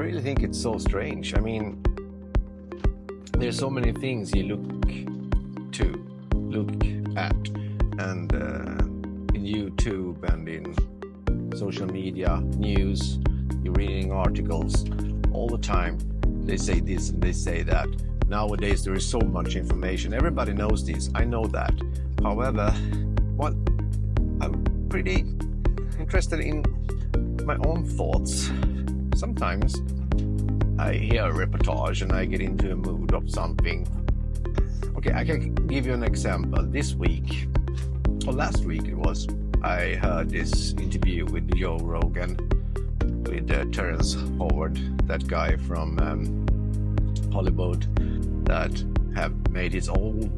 really think it's so strange. I mean, there's so many things you look at, and in YouTube and in social media, news, you're reading articles all the time. They say this and they say that. Nowadays there is so much information. Everybody knows this. I know that. However, what I'm pretty interested in my own thoughts. Sometimes I hear a reportage and I get into a mood of something. Okay, I can give you an example. This week, or last week it was, I heard this interview with Joe Rogan with Terrence Howard, that guy from Hollywood that have made his own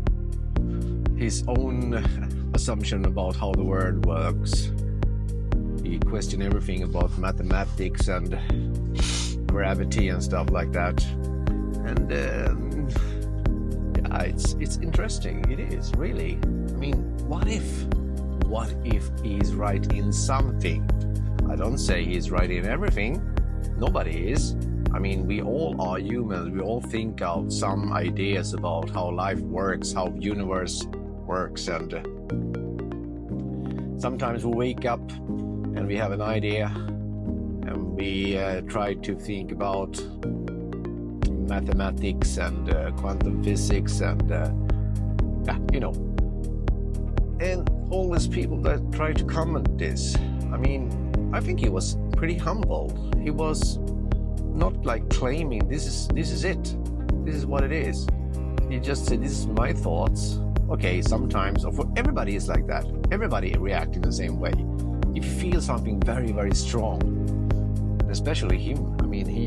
assumption about how the world works. He questioned everything about mathematics and gravity and stuff like that. And yeah, it's interesting. It is, really. I mean, what if he's right in something? I don't say he's right in everything. Nobody is. I mean, we all are humans. We all think out some ideas about how life works, how the universe works, and sometimes we wake up and we have an idea and we try to think about mathematics and quantum physics and and all these people that try to comment this. I mean, I think he was pretty humble. He was not like claiming this is it, this is what it is. He just said, this is my thoughts. Okay, sometimes, everybody is like that. Everybody reacts in the same way. If you feel something very, very strong, especially him, I mean, he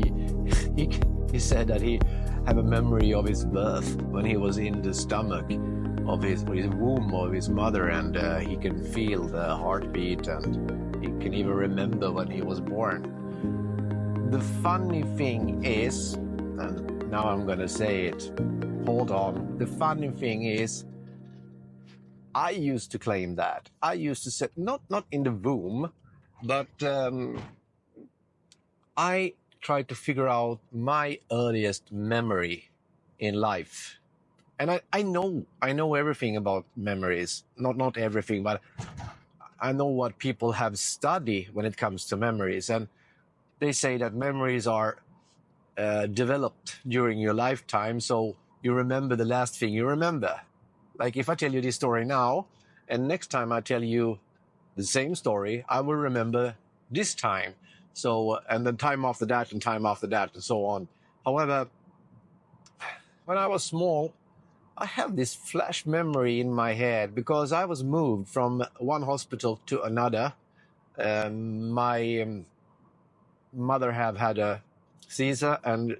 said that he have a memory of his birth when he was in the stomach of his womb of his mother, and he can feel the heartbeat, and he can even remember when he was born. The funny thing is, and now I'm gonna say it, hold on. The funny thing is, I used to claim that. I used to say, not in the womb, but I tried to figure out my earliest memory in life. And I know everything about memories. Not everything, but I know what people have studied when it comes to memories. And they say that memories are developed during your lifetime, so you remember the last thing you remember. Like if I tell you this story now, and next time I tell you the same story, I will remember this time. So, and then time after that, and time after that, and so on. However, when I was small, I have this flash memory in my head because I was moved from one hospital to another. My mother have had a Caesar, and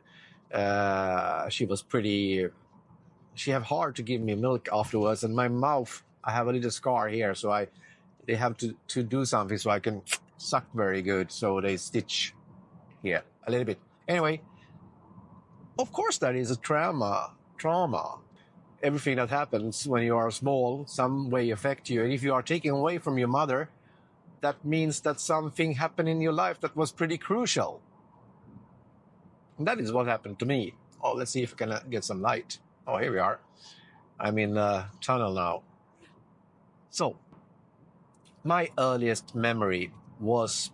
she have hard to give me milk afterwards, and my mouth, I have a little scar here, so they have to do something so I can suck very good, so they stitch here a little bit. Anyway, of course that is a trauma. Everything that happens when you are small some way affect you, and if you are taken away from your mother, that means that something happened in your life that was pretty crucial. And that is what happened to me. Oh, let's see if I can get some light. Oh, here we are. I'm in a tunnel now. So, my earliest memory was,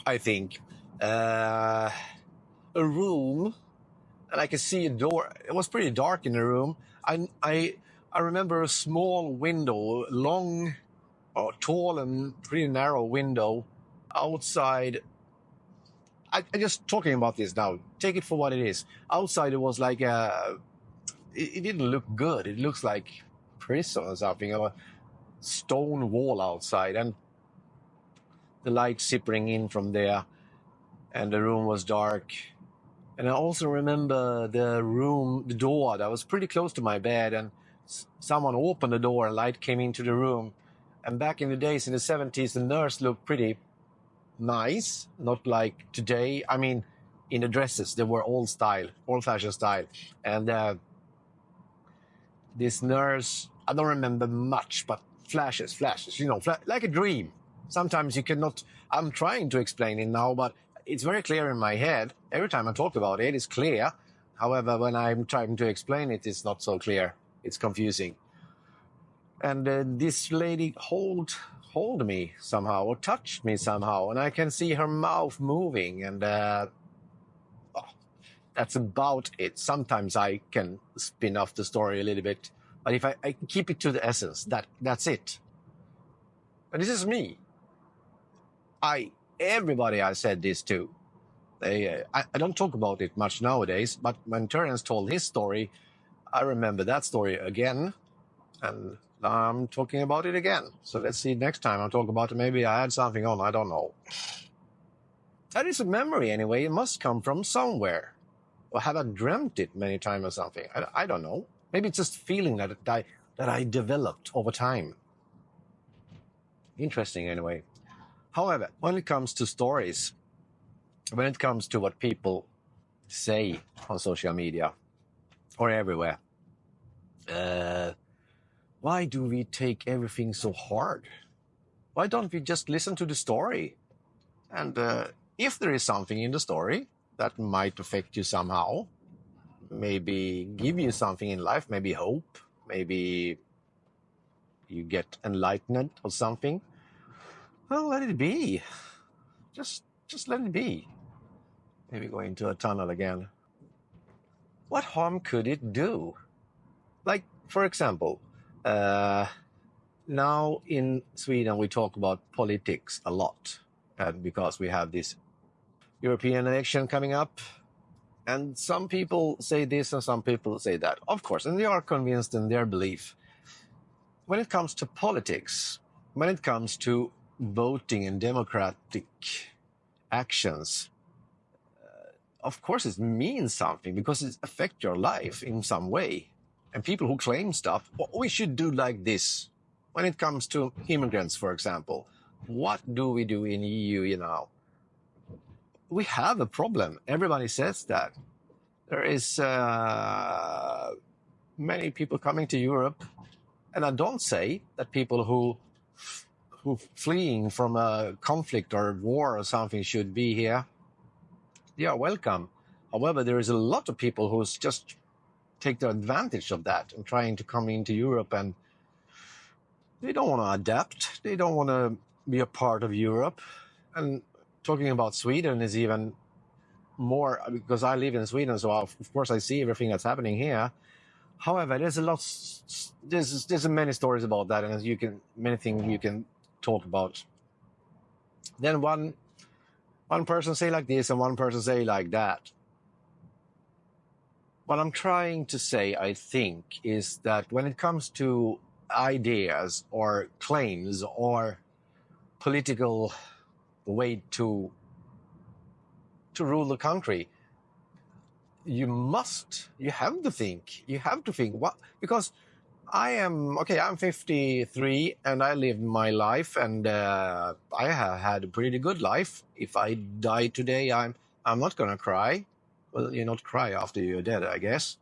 I think, a room, and I could see a door. It was pretty dark in the room. I remember a small window, long, tall and pretty narrow window outside. I'm just talking about this now. Take it for what it is. Outside it was like it didn't look good. It looks like prison or something. A stone wall outside, and the light sipping in from there, and the room was dark. And I also remember the door that was pretty close to my bed, and someone opened the door and light came into the room. And back in the days, in the 70s, the nurse looked pretty nice, not like today. I mean, in the dresses, they were old-fashioned style. And this nurse, I don't remember much, but flashes, like a dream. Sometimes you cannot, I'm trying to explain it now, but it's very clear in my head. Every time I talk about it, it's clear. However, when I'm trying to explain it, it's not so clear. It's confusing. And this lady hold me somehow or touched me somehow, and I can see her mouth moving, and that's about it. Sometimes I can spin off the story a little bit, but if I keep it to the essence, that's it. And this is me. Everybody I said this to, I don't talk about it much nowadays, but when Terence told his story, I remember that story again, and I'm talking about it again. So let's see next time I talk about it. Maybe I had something on, I don't know. That is a memory anyway. It must come from somewhere. Or have I dreamt it many times or something? I don't know. Maybe it's just a feeling that I developed over time. Interesting anyway. However, when it comes to stories, when it comes to what people say on social media or everywhere, why do we take everything so hard? Why don't we just listen to the story? And if there is something in the story that might affect you somehow, maybe give you something in life, maybe hope, maybe you get enlightenment or something, well, let it be. Just let it be. Maybe go into a tunnel again. What harm could it do? Like, for example, now in Sweden we talk about politics a lot, because we have this European election coming up, and some people say this and some people say that, of course, and they are convinced in their belief. When it comes to politics, when it comes to voting and democratic actions, of course it means something because it affects your life in some way. And people who claim stuff, well, we should do like this. When it comes to immigrants, for example, what do we do in EU, We have a problem. Everybody says that. There is many people coming to Europe, and I don't say that people who fleeing from a conflict or war or something should be here. They are welcome. However, there is a lot of people who just take the advantage of that and trying to come into Europe, and they don't want to adapt. They don't want to be a part of Europe. And talking about Sweden is even more, because I live in Sweden, so of course I see everything that's happening here. However, there's a lot. There's many stories about that, and many things you can talk about. Then one person say like this, and one person say like that. What I'm trying to say, I think, is that when it comes to ideas or claims or political way to rule the country, you have to think what, because I'm 53 and I live my life, and I have had a pretty good life. If I die today, I'm not gonna cry. Well, you not cry after you're dead, I guess.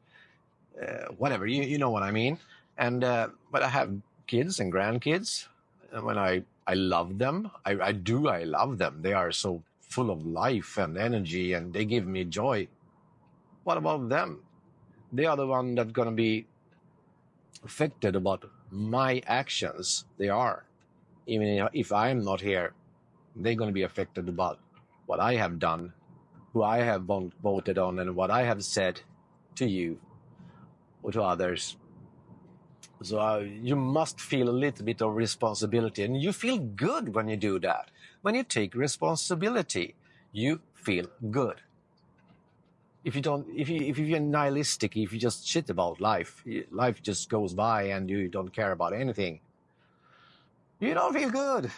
Whatever, you know what I mean. And but I have kids and grandkids, and when I love them, I love them. They are so full of life and energy, and they give me joy. What about them? They are the one that's gonna be affected about my actions. They are, even if I'm not here, they're gonna be affected about what I have done, who I have voted on, and what I have said to you or to others. So you must feel a little bit of responsibility, and you feel good when you do that. When you take responsibility, you feel good. If you're nihilistic, if you just shit about life just goes by and you don't care about anything, you don't feel good.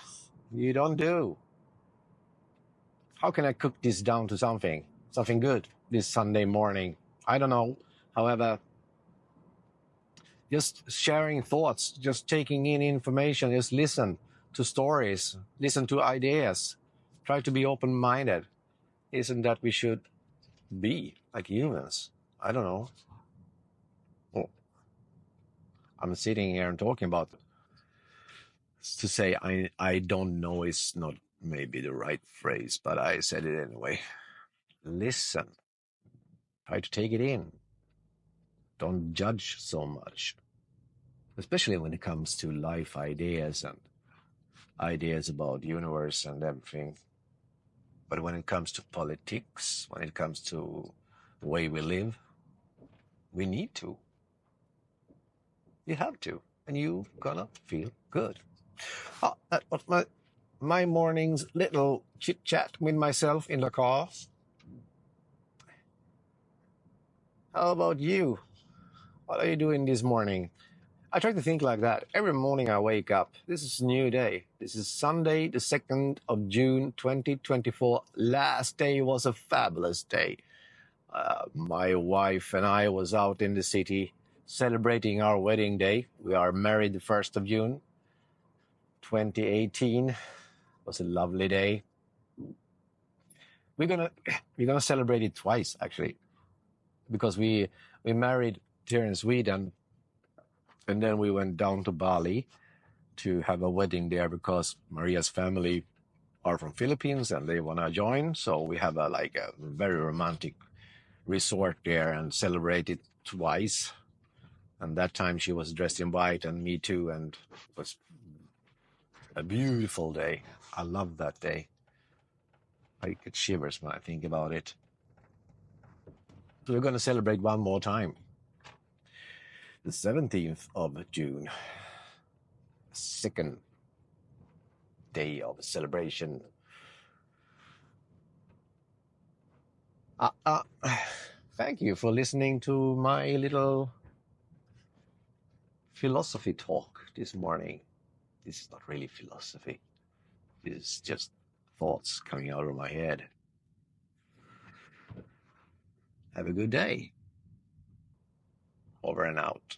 You don't do. How can I cook this down to something good this Sunday morning? I don't know. However, just sharing thoughts, just taking in information, just listen to stories, listen to ideas, try to be open-minded. Isn't that we should be like humans? I don't know. Oh, I'm sitting here and talking about it. To say I don't know is not maybe the right phrase, but I said it anyway. Listen. Try to take it in. Don't judge so much, especially when it comes to life ideas and ideas about universe and everything. But when it comes to politics, when it comes to the way we live, we need to. You have to, and you're gonna feel good. Oh, that was my morning's little chit chat with myself in the car. How about you? What are you doing this morning? I try to think like that. Every morning I wake up. This is a new day. This is Sunday, the 2nd of June, 2024. Last day was a fabulous day. My wife and I was out in the city celebrating our wedding day. We are married the 1st of June, 2018. It was a lovely day. We're gonna celebrate it twice actually, because we married here in Sweden, and then we went down to Bali to have a wedding there because Maria's family are from Philippines and they wanna join. So we have a very romantic resort there and celebrate it twice. And that time she was dressed in white and me too, and it was a beautiful day. I love that day. I get shivers when I think about it. So we're going to celebrate one more time. The 17th of June. Second day of celebration. Thank you for listening to my little philosophy talk this morning. This is not really philosophy. This is just thoughts coming out of my head. Have a good day. Over and out.